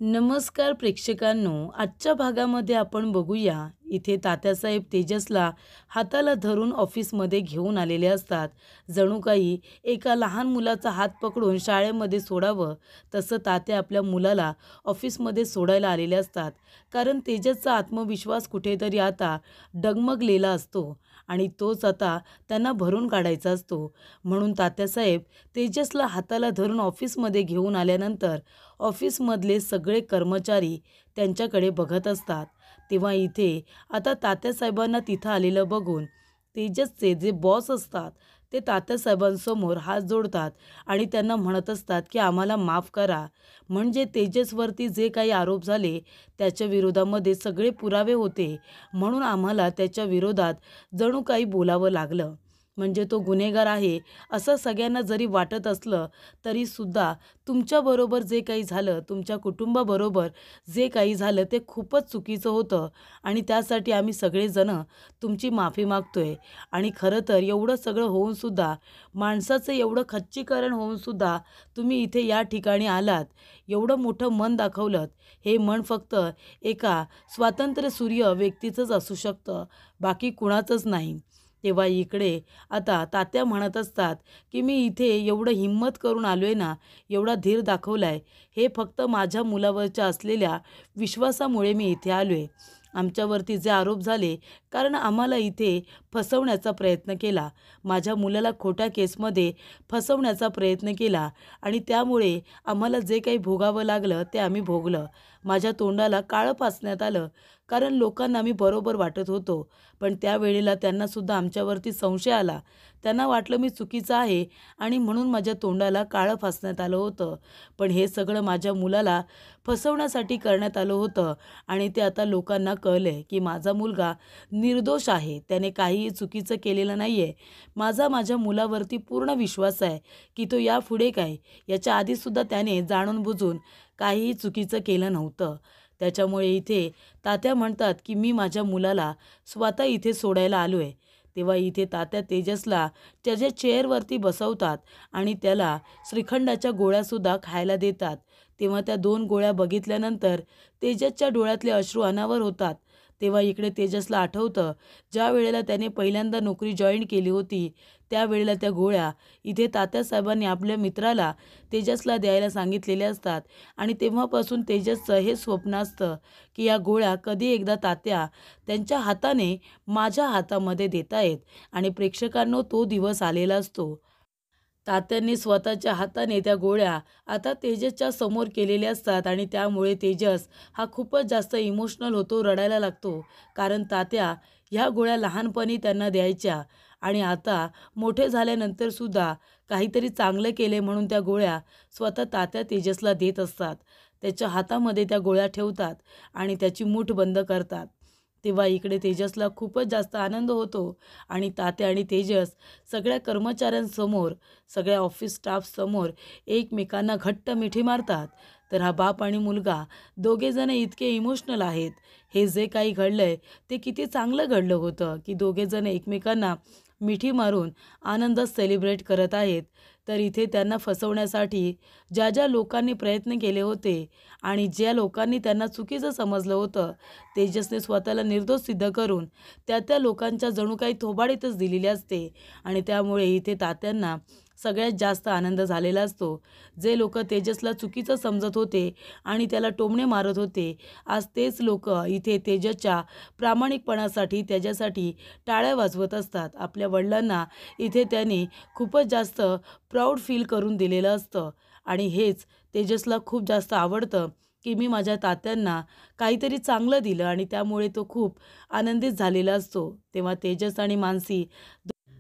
नमस्कार प्रेक्षकांनो, आजच्या भागामध्ये आपण बघूया. इथे तात्यासाहेब तेजसला हाताला धरून ऑफिसमध्ये घेऊन आलेले असतात. जणू काही एका लहान मुलाचा हात पकडून शाळेमध्ये सोडावं तसं तात्या आपल्या मुलाला ऑफिसमध्ये सोडायला आलेले असतात. कारण तेजसचा आत्मविश्वास कुठेतरी आता डगमगलेला असतो आणि तोच आता त्यांना भरून काढायचा असतो. म्हणून तात्यासाहेब तेजसला हाताला धरून ऑफिसमध्ये घेऊन आल्यानंतर ऑफिसमधले सगळे कर्मचारी त्यांच्याकडे बघत असतात. तेव्हा इथे आता तात्यासाहेबांना तिथं आलेलं बघून तेजसचे जे बॉस असतात ते तात्यासाहेबांसमोर हात जोडतात आणि त्यांना म्हणत असतात की आम्हाला माफ करा. म्हणजे तेजसवरती जे काही आरोप झाले त्याच्या विरोधामध्ये सगळे पुरावे होते, म्हणून आम्हाला त्याच्या विरोधात जणू काही बोलावं लागलं. म्हणजे तो गुन्हेगार आहे असं सगळ्यांना जरी वाटत असलं तरीसुद्धा तुमच्याबरोबर जे काही झालं, तुमच्या कुटुंबाबरोबर जे काही झालं ते खूपच चुकीचं होतं आणि त्यासाठी आम्ही सगळेजणं तुमची माफी मागतोय. आणि खरं तर एवढं सगळं होऊनसुद्धा, माणसाचं एवढं खच्चीकरण होऊनसुद्धा तुम्ही इथे या ठिकाणी आलात, एवढं मोठं मन दाखवलंत. हे मन फक्त एका स्वातंत्र्यसूर्य व्यक्तीचंच असू शकतं, बाकी कुणाचंच नाही. तेव्हा इकडे आता तात्या म्हणत असतात की मी इथे एवढं हिंमत करून आलो आहे ना, एवढा धीर दाखवला आहे, हे फक्त माझ्या मुलावरच्या असलेल्या विश्वासामुळे मी इथे आलो आहे. आमच्यावरती जे आरोप झाले, कारण आम्हाला इथे फसवण्याचा प्रयत्न केला, माझ्या मुलाला खोट्या केसमध्ये फसवण्याचा प्रयत्न केला आणि त्यामुळे आम्हाला जे काही भोगावं लागलं ते आम्ही भोगलं. माझ्या तोंडाला काळं फासण्यात आलं, कारण लोकांना मी बरोबर वाटत होतो. पण त्यावेळेला त्यांनासुद्धा आमच्यावरती संशय आला. त्यांना वाटलं मी चुकीचं आहे आणि म्हणून माझ्या तोंडाला काळं फासण्यात आलं होतं. पण हे सगळं माझ्या मुलाला फसवण्यासाठी करण्यात आलं होतं आणि ते आता लोकांना कळलं आहे की माझा मुलगा निर्दोष आहे, त्याने काहीही चुकीचं केलेलं नाही आहे. माझ्या मुलावरती पूर्ण विश्वास आहे की तो यापुढे काय, याच्या आधीसुद्धा त्याने जाणून-बुजून काहीही चुकीचं केलं नव्हतं. त्याच्यामुळे इथे तात्या म्हणतात की मी माझ्या मुलाला स्वतः इथे सोडायला आलो आहे. तेव्हा इथे तात्या तेजसला त्याच्या चेअरवरती बसवतात आणि त्याला श्रीखंडाच्या गोळ्यासुद्धा खायला देतात. तेव्हा त्या 2 गोळ्या बघितल्यानंतर तेजसच्या डोळ्यातले अश्रू अनावर होतात. तेव्हा इकडे तेजसला आठवतं, ज्या वेळेला त्याने पहिल्यांदा नोकरी जॉईन केली होती त्यावेळेला त्या गोळ्या इथे तात्यासाहेबांनी आपल्या मित्राला तेजसला द्यायला सांगितलेले असतात आणि तेव्हापासून तेजसचं हे स्वप्न असतं की या गोळ्या कधी एकदा तात्या त्यांच्या हाताने माझ्या हातामध्ये देत आहेत. आणि प्रेक्षकांनो, तो दिवस आलेला असतो. तात्यांनी स्वतःच्या हाताने त्या गोळ्या आता तेजसच्या समोर केलेल्या असतात आणि त्यामुळे तेजस हा खूपच जास्त इमोशनल होतो, रडायला लागतो. कारण तात्या ह्या गोळ्या लहानपणी त्यांना द्यायच्या आणि आता मोठे झाल्यानंतरसुद्धा काहीतरी चांगलं केले म्हणून त्या गोळ्या स्वतः तात्या तेजसला देत असतात. त्याच्या हातामध्ये त्या गोळ्या ठेवतात आणि त्याची मूठ बंद करतात. तेव्हा इकडे तेजसला खूपच जास्त आनंद होतो आणि तात्या आणि तेजस सगळ्या कर्मचाऱ्यांसमोर, सगळ्या ऑफिस स्टाफसमोर एकमेकांना घट्ट मिठी मारतात. तर हा बाप आणि मुलगा दोघेजण इतके इमोशनल आहेत. हे जे काही घडलंय ते किती चांगलं घडलं होतं की दोघेजण एकमेकांना मिठी मारून आनंद सेलिब्रेट करत आहेत. तर इथे त्यांना फसवण्यासाठी ज्या ज्या लोकांनी प्रयत्न केले होते आणि ज्या लोकांनी त्यांना चुकीचं समजलं होतं, तेजसने स्वतःला निर्दोष सिद्ध करून त्या लोकांच्या जणू काही थोबाडीतच दिलेली असते आणि त्यामुळे इथे तात्यांना सगळ्यात जास्त आनंद झालेला असतो. जे लोक तेजसला चुकीचं समजत होते आणि त्याला टोमणे मारत होते, आज तेच लोक इथे तेजसच्या प्रामाणिकपणासाठी त्याच्यासाठी टाळ्या वाजवत असतात. आपल्या वडिलांना इथे त्यांनी खूपच जास्त प्राऊड फील करून दिलेलं असतं आणि हेच तेजसला खूप जास्त आवडतं की मी माझ्या तात्यांना काहीतरी चांगलं दिलं आणि त्यामुळे तो खूप आनंदित झालेला असतो. तेव्हा तेजस आणि मानसी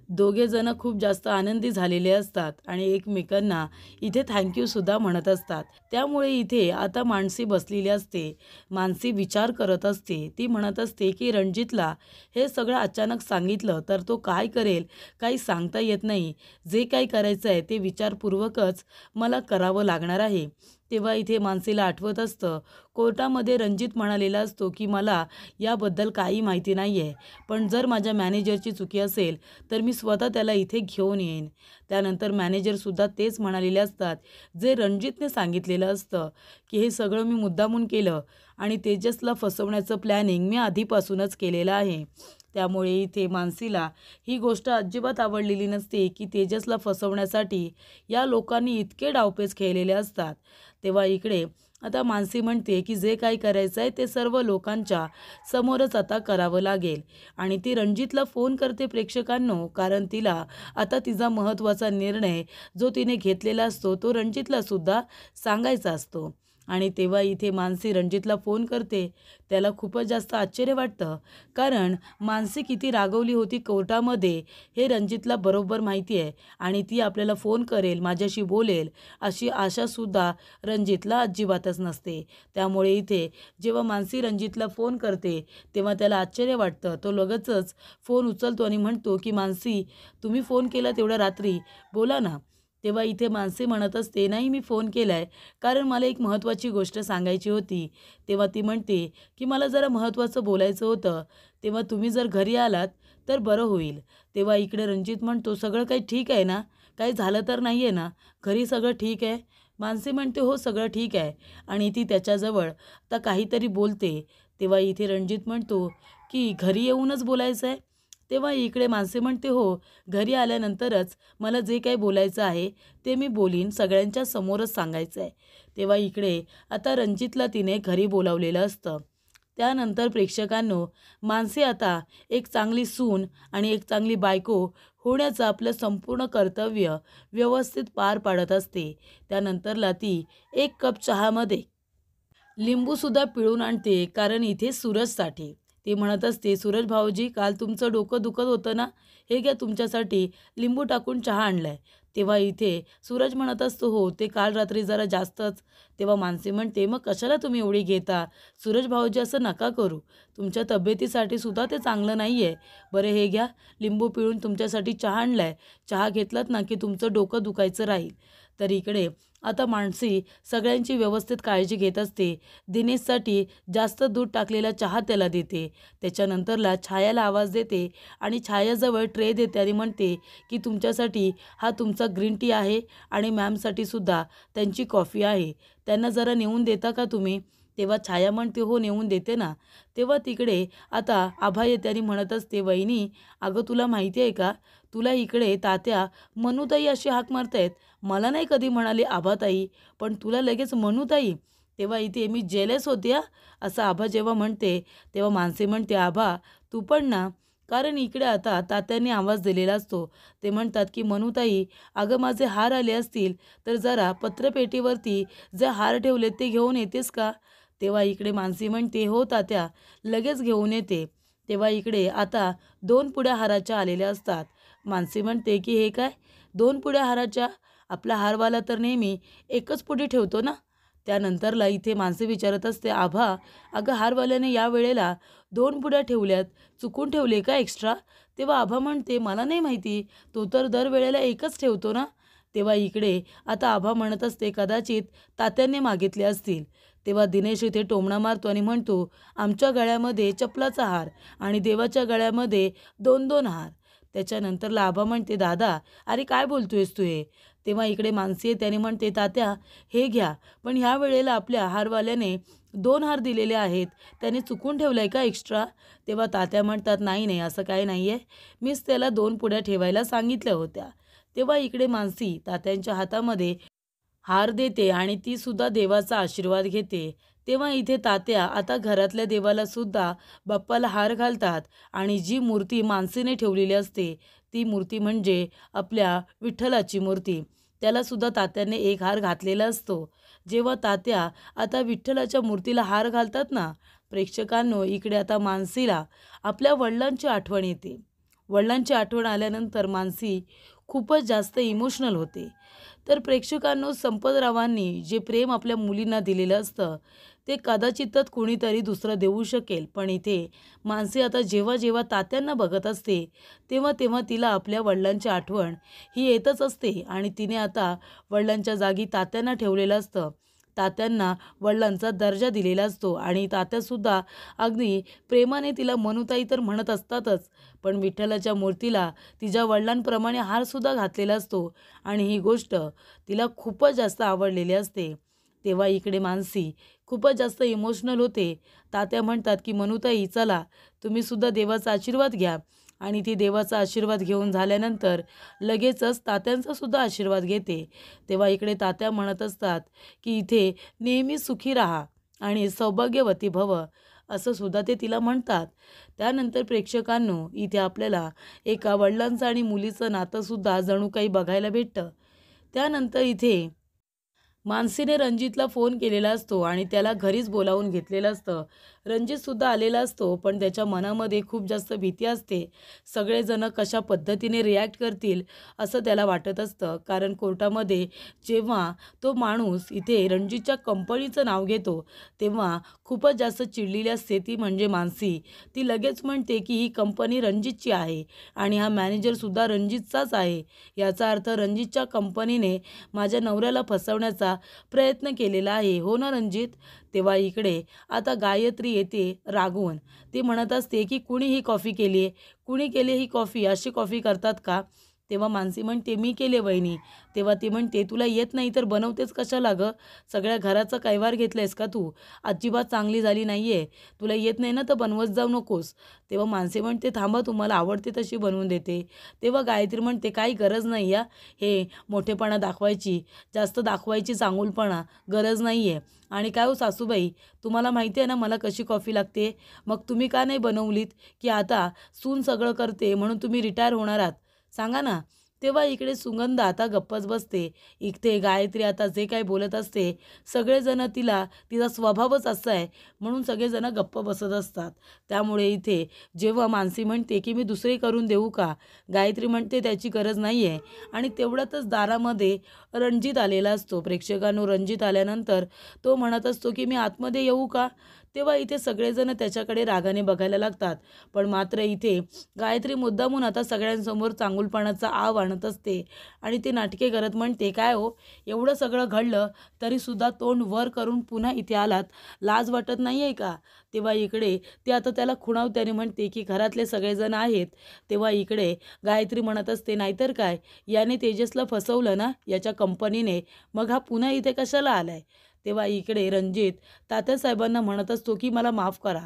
दोघेजणं खूप जास्त आनंदी झालेले असतात आणि एकमेकांना इथे थँक्यूसुद्धा म्हणत असतात. त्यामुळे इथे आता मानसी बसलेली असते. मानसी विचार करत असते. ती म्हणत असते की रणजितला हे सगळं अचानक सांगितलं तर तो काय करेल काही सांगता येत नाही. जे काही करायचं आहे ते विचारपूर्वकच मला करावं लागणार आहे. तेव्हा इथे मानसीला आठवत असतं कोर्टामध्ये रणजित म्हणालेला असतो की मला याबद्दल काही माहिती नाही आहे, पण जर माझ्या मॅनेजरची चुकी असेल तर मी स्वतः त्याला इथे घेऊन येईन. त्यानंतर मॅनेजरसुद्धा तेच म्हणालेले असतात जे रणजितने सांगितलेलं असतं की हे सगळं मी मुद्दामून केलं आणि तेजसला फसवण्याचं प्लॅनिंग मी आधीपासूनच केलेलं आहे. त्यामुळे इथे मानसीला ही गोष्ट अजिबात आवडलेली नसते की तेजसला फसवण्यासाठी या लोकांनी इतके डावपेच खेळलेले असतात. तेव्हा इकडे आता मानसी म्हणते की जे काही करायचं आहे ते सर्व लोकांच्या समोरच आता करावं लागेल आणि ती रणजितला फोन करते प्रेक्षकांनो, कारण तिला आता तिचा महत्त्वाचा निर्णय जो तिने घेतलेला असतो तो रणजितला सुद्धा सांगायचा असतो. आणि तेव्हा इथे मानसी रणजितला फोन करते. त्याला खूपच जास्त आश्चर्य वाटतं, कारण मानसी किती रागवली होती कोर्टामध्ये हे रणजितला बरोबर माहिती आहे आणि ती आपल्याला फोन करेल, माझ्याशी बोलेल अशी आशासुद्धा रणजितला अजिबातच नसते. त्यामुळे इथे जेव्हा मानसी रणजितला फोन करते तेव्हा त्याला आश्चर्य वाटतं. तो लगेचच फोन उचलतो आणि म्हणतो की मानसी, तुम्ही फोन केला तेवढ्या रात्री, बोला ना. तेव्हा इथे मानसी म्हणत असते, नाही मी फोन केला आहे कारण मला एक महत्त्वाची गोष्ट सांगायची होती. तेव्हा ती म्हणते की मला जरा महत्त्वाचं बोलायचं होतं, तेव्हा तुम्ही जर घरी आलात तर बरं होईल. तेव्हा इकडे रणजित म्हणतो, सगळं काही ठीक आहे ना, काही झालं तर नाही आहे ना, घरी सगळं ठीक आहे. मानसी म्हणते, हो सगळं ठीक आहे आणि ती त्याच्याजवळ आता काहीतरी बोलते. तेव्हा इथे रणजित म्हणतो की घरी येऊनच बोलायचं आहे. तेव्हा इकडे मानसी म्हणते, हो घरी आल्यानंतरच मला जे काही बोलायचं आहे ते मी बोलीन, सगळ्यांच्या समोरच सांगायचं आहे. तेव्हा इकडे आता रणजितला तिने घरी बोलावलेलं असतं. त्यानंतर प्रेक्षकांनो, मानसी आता एक चांगली सून आणि एक चांगली बायको होण्याचं आपलं संपूर्ण कर्तव्य व्यवस्थित पार पाडत असते. त्यानंतरला ती एक कप चहामध्ये लिंबूसुद्धा पिळून आणते, कारण इथे सूरजसाठी. ती म्हणत असते, सूरज भाऊजी काल तुमचं डोकं दुखत होतं ना, हे घ्या तुमच्यासाठी लिंबू टाकून चहा आणलाय. तेव्हा इथे सूरज म्हणत असतो, हो ते काल रात्री जरा जास्तच. तेव्हा मानसी म्हणते, मग कशाला तुम्ही एवढी घेता सूरज भाऊजी, असं नका करू, तुमच्या तब्येतीसाठी सुद्धा ते चांगलं नाही आहे. बरं हे घ्या, लिंबू पिळून तुमच्यासाठी चहा आणलाय, चहा घेतलात ना की तुमचं डोकं दुखायचं राहील. तर इकडे आता मानसी सगळ्यांची व्यवस्थित काळजी घेत असते. दिनेशसाठी जास्त दूध टाकलेला चहा त्याला देते. त्याच्यानंतरला छायाला आवाज देते आणि छायाजवळ ट्रे देते आणि म्हणते की तुमच्यासाठी हा तुमचा ग्रीन टी आहे आणि मॅमसाठी सुद्धा त्यांची कॉफी आहे, त्यांना जरा नेऊन देता का तुम्ही. तेव्हा छाया म्हणते, हो नेऊन देते ना. तेव्हा तिकडे आता आभा येते आणि म्हणत असते, वहिनी अगं तुला माहिती आहे का, तुला इकडे तात्या मनूताई अशी हाक मारतायत. मला नाही कधी म्हणाले आभाताई, पण तुला लगेच मनूताई. तेव्हा इथे मी जेलस होते हा, असं आभा जेव्हा म्हणते तेव्हा मानसी म्हणते, आभा तू पण ना, कारण इकडे आता तात्यांनी आवाज दिलेला असतो. ते म्हणतात की मनूताई, अगं माझे हार आले असतील तर जरा पत्रपेटीवरती जे हार ठेवलेत ते घेऊन येतेस का. तेव्हा इकडे मानसी म्हणते, हो तात्या लगेच घेऊन येते. तेव्हा इकडे आता 2 पुड्या हाराच्या आलेल्या असतात. मानसी म्हणते की हे काय 2 पुड्या हाराच्या, आपला हारवाला तर नेहमी एकच पुडी ठेवतो ना. त्यानंतरला इथे मानसी विचारत असते, आभा अगं हारवाल्याने या वेळेला 2 पुड्या ठेवल्यात, चुकून ठेवले का एक्स्ट्रा. तेव्हा आभा म्हणते, मला नाही माहिती, तो तर दरवेळेला एकच ठेवतो ना. तेव्हा इकडे आता आभा म्हणत असते, कदाचित तात्यांनी मागितले असतील. तेव्हा दिनेश इथे टोमणा मारतो आणि म्हणतो, आमच्या गळ्यामध्ये चपलाचा हार आणि देवाच्या गळ्यामध्ये 2-2 हार. त्याच्यानंतरला आभा म्हणते, दादा अरे काय बोलतोयस तू हे. तेव्हा इकडे मानसी आहे त्याने म्हणते, तात्या हे घ्या, पण ह्या वेळेला आपल्या हारवाल्याने 2 हार दिलेले आहेत, त्याने चुकून ठेवलं आहे का एक्स्ट्रा. तेव्हा तात्या म्हणतात, नाही नाही असं काही नाही आहे, मीच त्याला 2 पुड्या ठेवायला सांगितल्या होत्या. तेव्हा इकडे मानसी तात्यांच्या हातामध्ये हार देते आणि ती सुद्धा देवाचा आशीर्वाद घेते. तेव्हा इथे तात्या आता घरातल्या देवाला सुद्धा बाप्पाला हार घालतात आणि जी मूर्ती मानसीने ठेवलेली असते ती मूर्ती म्हणजे आपल्या विठ्ठलाची मूर्ती, त्याला सुद्धा तात्याने एक हार घातलेला असतो. जेव्हा तात्या आता विठ्ठलाच्या मूर्तीला हार घालतात ना, प्रेक्षकांनो इकडे आता मानसीला आपल्या वडिलांची आठवण येते. वडिलांची आठवण आल्यानंतर मानसी खूपच जास्त इमोशनल होते. तर प्रेक्षकांनो, संपतरावांनी जे प्रेम आपल्या मुलींना दिलेलं असतं ते कदाचितच कोणीतरी दुसरं देऊ शकेल, पण इथे मानसी आता जेव्हा जेव्हा तात्यांना बघत असते तेव्हा तेव्हा तिला आपल्या वडिलांची आठवण ही येतच असते आणि तिने आता वडिलांच्या जागी तात्यांना ठेवलेलं असतं. तात्यांना वडिलांचा दर्जा दिलेला असतो आणि तात्यासुद्धा अगदी प्रेमाने तिला मनुताई तर म्हणत असतातच, पण विठ्ठलाच्या मूर्तीला तिच्या वडिलांप्रमाणे हारसुद्धा घातलेला असतो आणि ही गोष्ट तिला खूपच जास्त आवडलेली असते. तेव्हा इकडे मानसी खूपच जास्त इमोशनल होते. तात्या म्हणतात की मनुताई चला तुम्ही सुद्धा देवाचा आशीर्वाद घ्या आणि ती देवाचा आशीर्वाद घेऊन झाल्यानंतर लगेचच तात्यांचा सुद्धा आशीर्वाद घेते. तेव्हा इकडे तात्या म्हणत असतात की इथे नेहमी सुखी राहा आणि सौभाग्यवती भव, असं सुद्धा ते तिला म्हणतात. त्यानंतर प्रेक्षकांनो इथे आपल्याला एका वडिलांचं आणि मुलीचं नातंसुद्धा जणू काही बघायला भेटतं. त्यानंतर इथे मानसीने रणजितला फोन केलेला असतो आणि त्याला घरीच बोलावून घेतलेलं असतं. रणजितसुद्धा आलेला असतो, पण त्याच्या मनामध्ये खूप जास्त भीती असते. सगळेजण कशा पद्धतीने रिॲक्ट करतील असं त्याला वाटत असतं, कारण कोर्टामध्ये जेव्हा तो माणूस इथे रणजितच्या कंपनीचं नाव घेतो तेव्हा खूपच जास्त चिडलेली असते ती म्हणजे मानसी. ती लगेच म्हणते की ही कंपनी रणजितची आहे आणि हा मॅनेजरसुद्धा रणजितचाच आहे. याचा अर्थ रणजितच्या कंपनीने माझ्या नवऱ्याला फसवण्याचा प्रयत्न केलेला आहे, हो ना रणजित? तेव्हा इकडे आता गायत्री येते रागवून. ती म्हणत असते की कुणी ही कॉफी केली आहे, कुणी केली ही कॉफी, अशी कॉफी करतात का? तेव्हा मानसी म्हणते मी केले वहिनी. तेव्हा ती म्हणते तुला येत नाही तर बनवतेच कशाला गं? सगळ्या घराचा कैवार घेतलायस का तू? अजिबात चांगली झाली नाही आहे. तुला येत नाही ना तर बनवत जाऊ नकोस. तेव्हा मानसी म्हणते थांबा तुम्हाला आवडते तशी बनवून देते. तेव्हा गायत्री म्हणते काही गरज नाही या हे मोठेपणा दाखवायची, जास्त दाखवायची चांगुलपणा गरज नाही आहे. आणि काय हो सासूबाई, तुम्हाला माहिती आहे ना मला कशी कॉफी लागते, मग तुम्ही का नाही बनवलीत? की आता सून सगळं करते म्हणून तुम्ही रिटायर होणार आहात, सांगा ना. तेव्हा इकडे सुगंधा आता गप्पच बसते. इथे गायत्री आता जे काही बोलत असते सगळेजण तिचा स्वभावच असा आहे म्हणून सगळेजण गप्प बसत असतात. त्यामुळे इथे जेव्हा मानसी म्हणते की मी दुसरी करून देऊ का, गायत्री म्हणते त्याची गरज नाही आहे आणि तेवढ्यातच दारामध्ये रणजित आलेला असतो. प्रेक्षकांनो रणजित आल्यानंतर तो म्हणत असतो की मी आतमध्ये येऊ का? तेव्हा इथे सगळेजण त्याच्याकडे रागाने बघायला लागतात, पण मात्र इथे गायत्री मुद्दामून आता सगळ्यांसमोर चांगुलपणाचा आव आणत असते आणि ते नाटके करत म्हणते काय हो, एवढं सगळं घडलं तरीसुद्धा तोंड वर करून पुन्हा इथे आलात, लाज वाटत नाही आहे का? तेव्हा इकडे ते आता त्याला खुणावत्याने म्हणते की घरातले सगळेजण आहेत. तेव्हा इकडे गायत्री म्हणत असते नाहीतर काय, याने तेजसला फसवलं ना याच्या कंपनीने, मग हा पुन्हा इथे कशाला आलाय? तेव्हा इकडे रणजित तात्यासाहेबांना म्हणत असतो की मला माफ करा,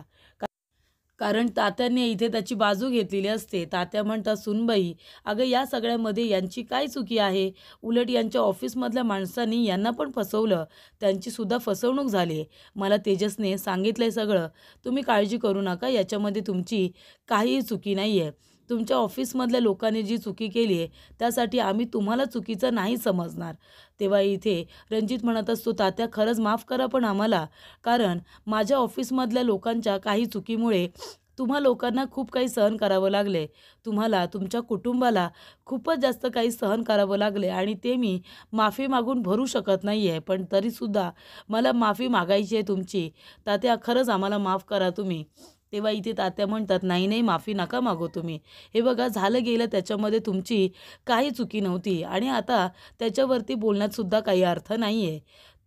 कारण तात्यांनी इथे त्याची बाजू घेतलेली असते. तात्या म्हणतात सुनबाई, अगं या सगळ्यामध्ये यांची काय चुकी आहे? उलट यांच्या ऑफिसमधल्या माणसांनी यांना पण फसवलं, त्यांचीसुद्धा फसवणूक झाली. मला तेजसने सांगितलं आहे सगळं, तुम्ही काळजी करू नका, याच्यामध्ये तुमची काहीही चुकी नाही आहे. तुमच्या ऑफिसमधल्या लोकांनी जी चुकी केली आहे त्यासाठी आम्ही तुम्हाला चुकीचं नाही समजणार. तेव्हा इथे रणजित म्हणत असतो तात्या खरंच माफ करा पण आम्हाला, कारण माझ्या ऑफिसमधल्या लोकांच्या काही चुकीमुळे तुम्हा लोकांना खूप काही सहन करावं लागले, तुम्हाला तुमच्या कुटुंबाला खूपच जास्त काही सहन करावं लागले आणि ते मी माफी मागून भरू शकत नाही आहे, पण तरीसुद्धा मला माफी मागायची आहे तुमची. तात्या खरंच आम्हाला माफ करा तुम्ही. तेव्हा इथे तात्या म्हणतात नाही नाही माफी नका मागो तुम्ही, हे बघा झालं गेलं त्याच्यामध्ये तुमची काही चुकी नव्हती आणि आता त्याच्यावरती बोलण्यातसुद्धा काही अर्थ नाही आहे.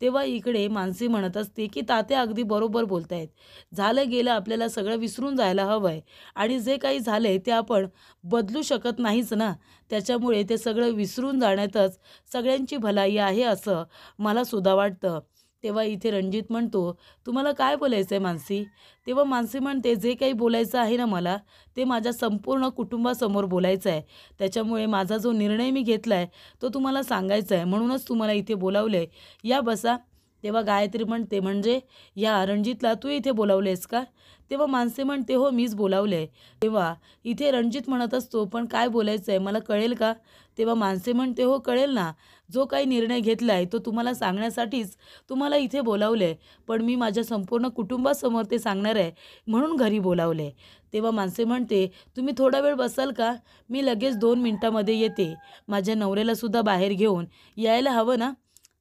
तेव्हा इकडे मानसी म्हणत असते की तात्या अगदी बरोबर बोलत आहेत, झालं गेलं आपल्याला सगळं विसरून जायला हवं आहे आणि जे काही झालं आहे ते आपण बदलू शकत नाहीच ना, त्याच्यामुळे ते सगळं विसरून जाण्यातच सगळ्यांची भलाई आहे असं मला सुद्धा वाटतं. तेव्हा इथे रणजित म्हणतो तुम्हाला काय बोलायचं आहे मानसी? तेव्हा मानसी म्हणते जे काही बोलायचं आहे ना मला, ते माझ्या संपूर्ण कुटुंबासमोर बोलायचं आहे. त्याच्यामुळे माझा जो निर्णय मी घेतला आहे तो तुम्हाला सांगायचा आहे, म्हणूनच तुम्हाला इथे बोलावलं आहे, या बसा. तेव्हा गायत्री म्हणते म्हणजे या रणजितला तू इथे बोलावलेस का? तेव्हा मानसी म्हणते हो मीच बोलावले. तेव्हा इथे रणजित म्हणत असतो पण काय बोलायचं आहे मला कळेल का? तेव्हा मानसी म्हणते हो कळेल ना, जो काही निर्णय घेतला आहे तो तुम्हाला सांगण्यासाठीच तुम्हाला इथे बोलावले, पण मी माझ्या संपूर्ण कुटुंबासमोर ते सांगणार आहे म्हणून घरी बोलावले. तेव्हा मानसी म्हणते तुम्ही थोडा वेळ बसाल का, मी लगेच 2 मिनिटामध्ये येते, माझ्या नवऱ्यालासुद्धा बाहेर घेऊन यायला हवं ना.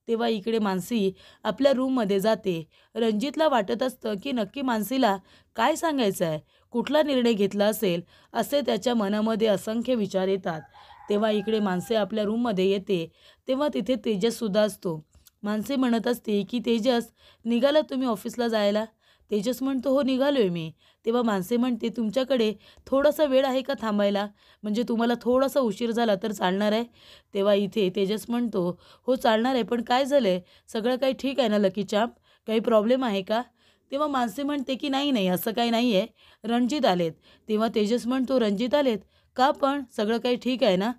तेव्हा इकडे मानसी आपल्या रूममध्ये जाते. रणजितला वाटत असतं की नक्की मानसीला काय सांगायचं आहे, कुठला निर्णय घेतला असेल, असे त्याच्या मनामध्ये असंख्य विचार येतात. तेव्हा इकडे मानसी आपल्या रूममध्ये येते तेव्हा तिथे तेजससुद्धा असतो मानसी म्हणत असते की तेजस, निघालात तुम्ही ऑफिसला जायला? तेजस म्हणतो, हो निघालोय मी. तेव्हा मानसी म्हणते, तुमच्याकडे थोडासा वेळ आहे का थांबायला? म्हणजे तुम्हाला थोडासा उशीर झाला तर चालणार आहे? तेव्हा इथे तेजस म्हणतो, हो चालणार आहे, पण काय झालंय? सगळं काही ठीक आहे ना लकी चार्म? काही प्रॉब्लेम आहे का? तेव्हा मानसी म्हणते की नाही नाही, असं काही नाही आहे, रणजित आलेत. तेव्हा तेजस म्हणतो, रणजित आलेत का? पण सगळं काही ठीक आहे ना?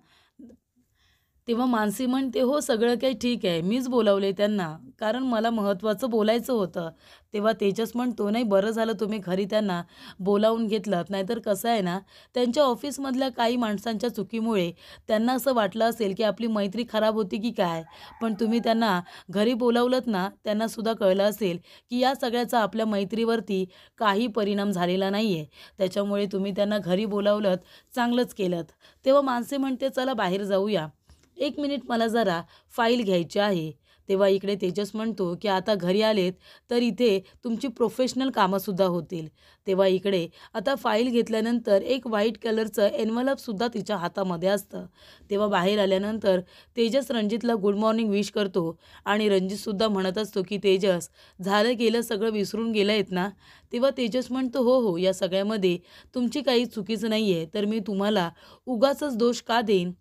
तेव्हा मानसी म्हणते, हो सगळं काही ठीक आहे, मीच बोलावले त्यांना, कारण मला महत्त्वाचं बोलायचं होतं. तेव्हा तेजस म्हणतो, नाही बरं झालं तुम्ही घरी त्यांना बोलावून घेतलंत, नाहीतर कसं आहे ना, त्यांच्या ऑफिसमधल्या काही माणसांच्या चुकीमुळे त्यांना असं वाटलं असेल की आपली मैत्री खराब होती की काय. पण तुम्ही त्यांना घरी बोलावलंत ना, त्यांनासुद्धा कळलं असेल की या सगळ्याचा आपल्या मैत्रीवरती काही परिणाम झालेला नाही आहे. त्याच्यामुळे तुम्ही त्यांना घरी बोलावलंत, चांगलंच केलंत. तेव्हा मानसी म्हणते, चला बाहेर जाऊया. 1 मिनिट मला जरा फाईल घ्यायची आहे. तेव्हा इकडे तेजस म्हणतो की आता घरी आलेत तर इथे तुमची प्रोफेशनल कामंसुद्धा होतील. तेव्हा इकडे आता फाईल घेतल्यानंतर एक व्हाईट कलरचं एन्व्हलपसुद्धा तिच्या हातामध्ये असतं. तेव्हा बाहेर आल्यानंतर तेजस रणजितला गुड मॉर्निंग विश करतो आणि रणजितसुद्धा म्हणत असतो की तेजस, झालं गेलं सगळं विसरून गेलं आहेत ना? तेव्हा तेजस म्हणतो, हो हो, या सगळ्यामध्ये तुमची काही चुकीच नाही आहे, तर मी तुम्हाला उगाचच दोष का देईन?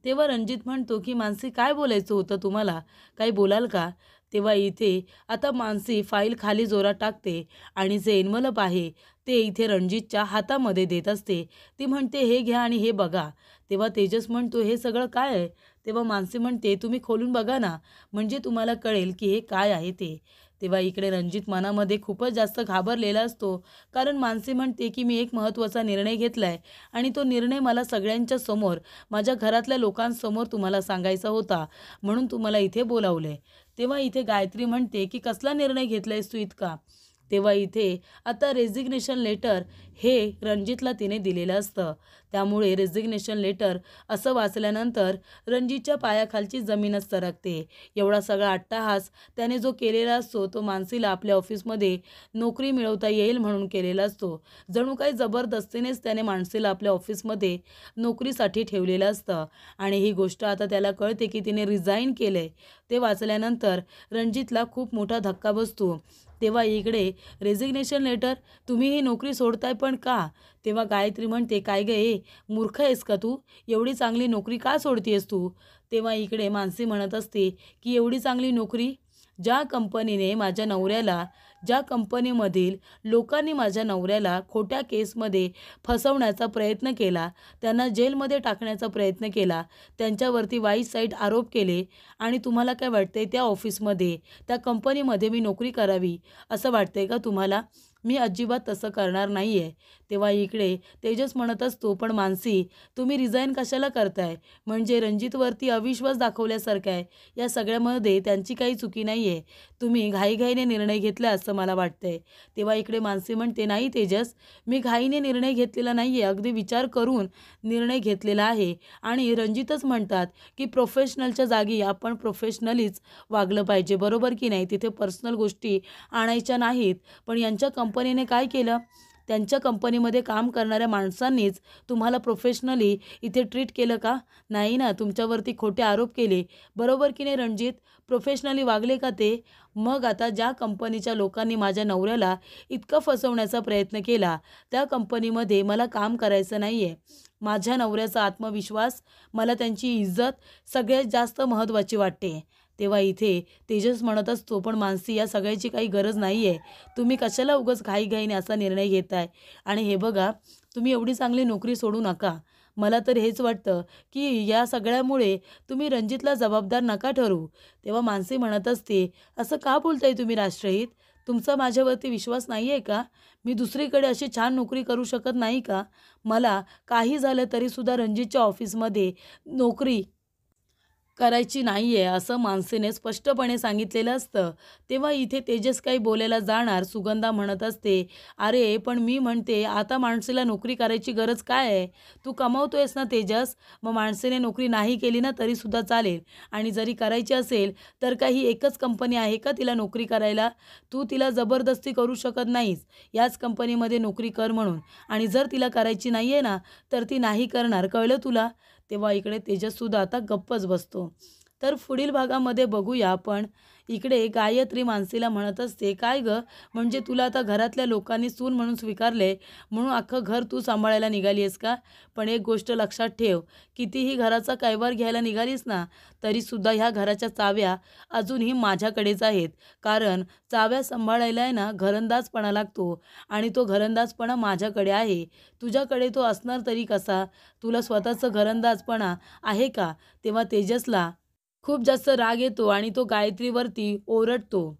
तेव्हा रणजित म्हणतो की मानसी, काय बोलायचं होतं तुम्हाला? काही बोलाल का? तेव्हा इथे आता मानसी फाईल खाली जोरात टाकते आणि जे एन्व्हलप आहे ते इथे रणजितच्या हातामध्ये देत असते. ती म्हणते, हे घ्या आणि हे बघा. तेव्हा तेजस म्हणतो, हे सगळं काय आहे? तेव्हा मानसी म्हणते, तुम्ही खोलून बघा ना, म्हणजे तुम्हाला कळेल की हे काय आहे ते. तेव्हा इकडे रणजित मनामध्ये खूपच जास्त घाबरलेला असतो, कारण मानसी म्हणते की मी एक महत्त्वाचा निर्णय घेतलाय आणि तो निर्णय मला सगळ्यांच्या समोर, माझ्या घरातल्या लोकांसमोर तुम्हाला सांगायचा होता, म्हणून तुम्हाला इथे बोलावलंय. तेव्हा इथे गायत्री म्हणते की कसला निर्णय घेतलायस तू इतका? तेव्हा इथे आता रेझिग्नेशन लेटर हे रणजितला तिने दिलेलं असतं. त्यामुळे रेझिग्नेशन लेटर असं वाचल्यानंतर रणजितच्या पायाखालची जमीनच सरकते. एवढा सगळा अट्टाहास त्याने जो केलेला असतो तो मानसीला आपल्या ऑफिसमध्ये नोकरी मिळवता येईल म्हणून केलेला असतो. जणू काही जबरदस्तीनेच त्याने मानसीला आपल्या ऑफिसमध्ये नोकरीसाठी ठेवलेलं असतं आणि ही गोष्ट आता त्याला कळते की तिने रिझाईन केले. ते वाचल्यानंतर रणजितला खूप मोठा धक्का बसतो. तेव्हा इकडे रेझिग्नेशन लेटर, तुम्ही ही नोकरी सोडताय पण का? तेव्हा गायत्री म्हणते, काय ग मूर्ख आहेस का तू? एवढी चांगली नोकरी का सोडतीयस तू? तेव्हा इकडे मानसी म्हणत असते की एवढी चांगली नोकरी, ज्या कंपनीने माझ्या नवऱ्याला, ज्या कंपनीमधील लोकांनी माझ्या नवऱ्याला खोट्या केसमध्ये फसवण्याचा प्रयत्न केला, त्यांना जेलमध्ये टाकण्याचा प्रयत्न केला, त्यांच्यावरती वाईट साईट आरोप केले आणि तुम्हाला काय वाटतंय त्या ऑफिसमध्ये, त्या कंपनीमध्ये मी नोकरी करावी असं वाटतंय का तुम्हाला? मी अजिबात तसं करणार नाही आहे. तेव्हा इकडे तेजस म्हणत असतो, पण मानसी, तुम्ही रिझाईन कशाला करताय? म्हणजे रणजितवरती अविश्वास दाखवल्यासारखं आहे. या सगळ्यामध्ये त्यांची काही चुकी नाही आहे. तुम्ही घाईघाईने निर्णय घेतला असं मला वाटतंय. तेव्हा इकडे मानसी म्हणते, नाही तेजस, मी घाईने निर्णय घेतलेला नाही आहे, अगदी विचार करून निर्णय घेतलेला आहे आणि रणजितच म्हणतात की प्रोफेशनलच्या जागी आपण प्रोफेशनलीच वागलं पाहिजे, बरोबर की नाही? तिथे पर्सनल गोष्टी आणायच्या नाहीत. पण यांच्या कंपनीने काय केलं? त्यांच्या कंपनीमध्ये काम करणाऱ्या माणसांनीच तुम्हाला प्रोफेशनली इथे ट्रीट केलं का? नाही ना, तुमच्यावरती खोटे आरोप केले, बरोबर की नाही रणजित? प्रोफेशनली वागले का ते? मग आता ज्या कंपनीच्या लोकांनी माझ्या नवऱ्याला इतका फसवण्याचा प्रयत्न केला, त्या कंपनीमध्ये मला काम करायचं नाही आहे. माझ्या नवऱ्याचा आत्मविश्वास, मला त्यांची इज्जत सगळ्यात जास्त महत्त्वाची वाटते. तेव्हा इथे तेजस म्हणत असतो, पण मानसी, या सगळ्याची काही गरज नाही आहे. तुम्ही कशाला उगाच घाईघाईने असा निर्णय घेताय? आणि हे बघा, तुम्ही एवढी चांगली नोकरी सोडू नका. मला तर हेच वाटतं की या सगळ्यामुळे तुम्ही रणजितला जबाबदार नका ठरवू. तेव्हा मानसी म्हणत असते, असं का बोलताय तुम्ही राष्ट्रहित? तुमचा माझ्यावरती विश्वास नाही आहे का? मी दुसरीकडे अशी छान नोकरी करू शकत नाही का? मला काही झालं तरीसुद्धा रणजितच्या ऑफिसमध्ये नोकरी करायची नाही आहे, असं मानसीने स्पष्टपणे सांगितलेलं असतं. तेव्हा इथे तेजस काही बोलायला जाणार, सुगंधा म्हणत असते, अरे पण मी म्हणते, आता माणसेला नोकरी करायची गरज काय आहे? तू कमावतोयस ना तेजस, मग माणसेने नोकरी नाही केली ना तरीसुद्धा चालेल. आणि जरी करायची असेल तर काही एकच कंपनी आहे का तिला नोकरी करायला? तू तिला जबरदस्ती करू शकत नाहीस, याच कंपनीमध्ये नोकरी कर म्हणून. आणि जर तिला करायची नाही आहे ना, तर ती नाही करणार, कळलं तुला? तेव्हा इकडे तेजससुद्धा आता गप्पच बसतो. तर पुढील भागामध्ये बघूया आपण इकडे गायत्री मानसीला म्हणत असते, "काय गं, म्हणजे तुला आता घरातल्या लोकांनी सून म्हणून स्वीकारले म्हणून अख्खं घर तू सांभाळायला निघाली आहेस का? पण एक गोष्ट लक्षात ठेव, कितीही घराचा कैवार घ्यायला निघालीस ना, तरीसुद्धा ह्या घराच्या चाव्या अजूनही माझ्याकडेच आहेत. कारण चाव्या सांभाळायला आहे ना घरंदाजपणा लागतो आणि तो घरंदाजपणा माझ्याकडे आहे. तुझ्याकडे तो असणार तरी कसा? तुला स्वतःचं घरंदाजपणा आहे का?" तेव्हा तेजसला खूप जास्त राग येतो आणि तो गायत्रीवरती ओरडतो.